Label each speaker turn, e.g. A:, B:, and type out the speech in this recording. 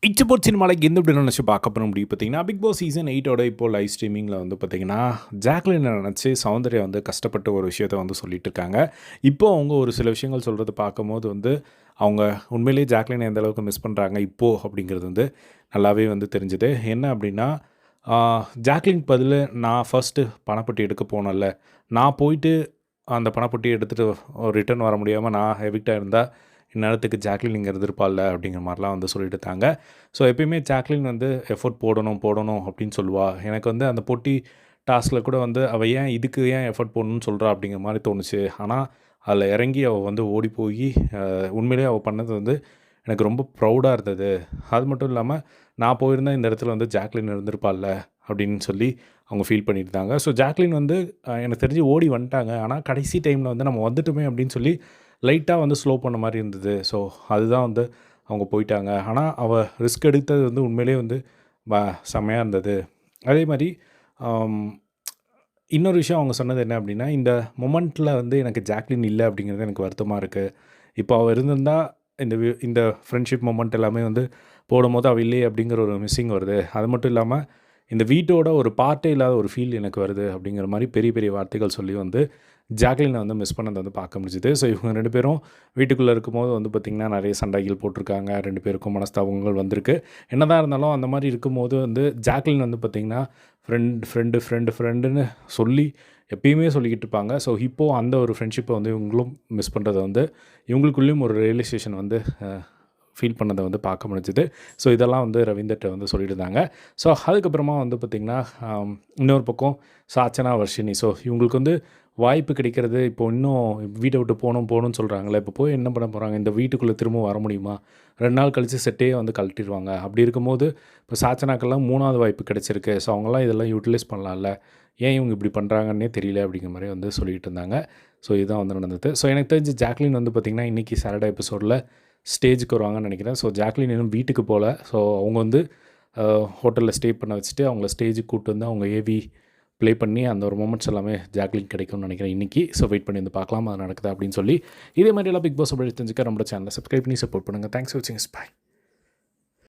A: இச்சபோட் சினிமாலைக்கு எந்த இப்படி நினச்சி பார்க்க போகிற முடியும் பார்த்தீங்கன்னா, பிக் பாஸ் சீசன் 8ஓட இப்போ லைவ் ஸ்ட்ரீமிங்கில் வந்து பார்த்தீங்கன்னா, ஜாக்லினை நினச்சி சௌந்தர்யா வந்து கஷ்டப்பட்டு ஒரு விஷயத்த வந்து சொல்லிட்டு இருக்காங்க. இப்போ அவங்க ஒரு சில விஷயங்கள் சொல்கிறது பார்க்கும்போது வந்து, அவங்க உண்மையிலேயே ஜாக்லினை எந்த அளவுக்கு மிஸ் பண்ணுறாங்க இப்போது அப்படிங்கிறது வந்து நல்லாவே வந்து தெரிஞ்சுது. என்ன அப்படின்னா, ஜாக்லினுக்கு பதில் நான் ஃபர்ஸ்ட்டு பணப்பட்டி எடுக்க போனேன்ல, நான் போயிட்டு அந்த பணப்பட்டியை எடுத்துகிட்டு ரிட்டர்ன் வர முடியாமல் நான் எவிக்டாக இருந்தால் இந்நேரத்துக்கு ஜாக்லின் இங்கே இருந்திருப்பாள்ல அப்படிங்கிற மாதிரிலாம் வந்து சொல்லிட்டு இருந்தாங்க. ஸோ எப்பயுமே ஜாக்லின் வந்து எஃபோர்ட் போடணும் போடணும் அப்படின்னு சொல்லுவாள். எனக்கு வந்து அந்த போட்டி டாஸ்கில் கூட வந்து அவள் ஏன் இதுக்கு ஏன் எஃபோர்ட் போடணும்னு சொல்கிறா அப்படிங்கிற மாதிரி தோணுச்சு. ஆனால் அதில் இறங்கி அவள் வந்து ஓடி போய் உண்மையிலேயே அவள் பண்ணது வந்து எனக்கு ரொம்ப ப்ரௌடாக இருந்தது. அது மட்டும் இல்லாமல் நான் போயிருந்தேன் இந்த இடத்துல வந்து ஜாக்லின் இருந்திருப்பாள்ல அப்படின்னு சொல்லி அவங்க ஃபீல் பண்ணியிருந்தாங்க. ஸோ ஜாக்லின் வந்து எனக்கு தெரிஞ்சு ஓடி வந்துட்டாங்க. ஆனால் கடைசி டைமில் வந்து நம்ம வந்துட்டோமே அப்படின்னு சொல்லி லைட்டாக வந்து ஸ்லோ பண்ண மாதிரி இருந்தது. ஸோ அதுதான் வந்து அவங்க போயிட்டாங்க. ஆனால் அவள் ரிஸ்க் எடுத்தது வந்து உண்மையிலேயே வந்து செம்மையாக இருந்தது. அதே மாதிரி இன்னொரு விஷயம் அவங்க சொன்னது என்ன அப்படின்னா, இந்த மொமெண்ட்டில் வந்து எனக்கு ஜாக்லின் இல்லை அப்படிங்கிறது எனக்கு வருத்தமாக இருக்குது. இப்போ அவள் இருந்திருந்தால் இந்த ஃப்ரெண்ட்ஷிப் மொமெண்ட் எல்லாமே வந்து போடும்போது அவள் இல்லையே அப்படிங்கிற ஒரு மிஸ்ஸிங் வருது. அது மட்டும் இல்லாமல் இந்த வீட்டோட ஒரு பார்ட்டே இல்லாத ஒரு ஃபீல் எனக்கு வருது அப்படிங்கிற மாதிரி பெரிய பெரிய வார்த்தைகள் சொல்லி வந்து ஜாக்லினை வந்து மிஸ் பண்ணதை வந்து பார்க்க முடிஞ்சுது. ஸோ இவங்க 2 பேரும் வீட்டுக்குள்ளே இருக்கும்போது வந்து பார்த்திங்கன்னா நிறைய சண்டைகள் போட்டிருக்காங்க. 2 பேருக்கும் மனஸ்தாபங்கள் வந்திருக்கு. என்னதான் இருந்தாலும் அந்த மாதிரி இருக்கும்போது வந்து ஜாக்லின் வந்து பார்த்திங்கன்னா ஃப்ரெண்டுன்னு சொல்லி எப்பயுமே சொல்லிக்கிட்டு இருப்பாங்க. ஸோ இப்போது அந்த ஒரு ஃப்ரெண்ட்ஷிப்பை வந்து இவங்களும் மிஸ் பண்ணுறதை வந்து இவங்களுக்குள்ளேயும் ஒரு ரியலைசேஷன் வந்து ஃபீல் பண்ணதை வந்து பார்க்க முடிஞ்சுது. ஸோ இதெல்லாம் வந்து ரவீந்தர்கிட்ட வந்து சொல்லியிருந்தாங்க. ஸோ அதுக்கப்புறமா வந்து பார்த்திங்கன்னா இன்னொரு பக்கம் சாச்சனா, வர்ஷினி. ஸோ இவங்களுக்கு வந்து வாய்ப்பு கிடைக்கிறது இப்போ இன்னும் வீட்டை விட்டு போகணும்னு சொல்கிறாங்களே, இப்போ போய் என்ன பண்ண போகிறாங்க? இந்த வீட்டுக்குள்ளே திரும்ப வர முடியுமா? 2 நாள் கழித்து செட்டே வந்து கழட்டிடுவாங்க. அப்படி இருக்கும்போது இப்போ சாச்சனாக்கெல்லாம் 3வது வாய்ப்பு கிடச்சிருக்கு. ஸோ அவங்களாம் இதெல்லாம் யூட்டிலைஸ் பண்ணலாம்ல. ஏன் இவங்க இப்படி பண்ணுறாங்கன்னே தெரியல அப்படிங்கிற மாதிரி வந்து சொல்லிகிட்டு இருந்தாங்க. ஸோ இதுதான் வந்து நடந்தது. ஸோ எனக்கு தெரிஞ்சு ஜாக்லின் வந்து பார்த்திங்கன்னா இன்றைக்கி சாட்டர்டே எபிசோடில் ஸ்டேஜுக்கு வருவாங்கன்னு நினைக்கிறேன். ஸோ ஜாக்லின் இன்னும் வீட்டுக்கு போகல. ஸோ அவங்க வந்து ஹோட்டலில் ஸ்டே பண்ண வச்சுட்டு அவங்கள ஸ்டேஜுக்கு கூப்பிட்டு வந்து அவங்க ஏவி ப்ளே பண்ணி அந்த ஒரு மொமெண்ட்ஸ் எல்லாமே ஜாக்லின் கிடைக்கும்னு நினைக்கிறேன் இன்றைக்கி. ஸோ வெயிட் பண்ணி வந்து பார்க்கலாம் அது நடக்குதா அப்படின்னு சொல்லி. இதே மாதிரி எல்லாம் பிக் பாஸ் அப்படி தெரிஞ்சுக்க நம்மளோட சேனலை சப்ஸ்கிரைப் பண்ணி சப்போர்ட் பண்ணுங்கள். தேங்க்ஸ் ஃபார் வாட்சிங். பை.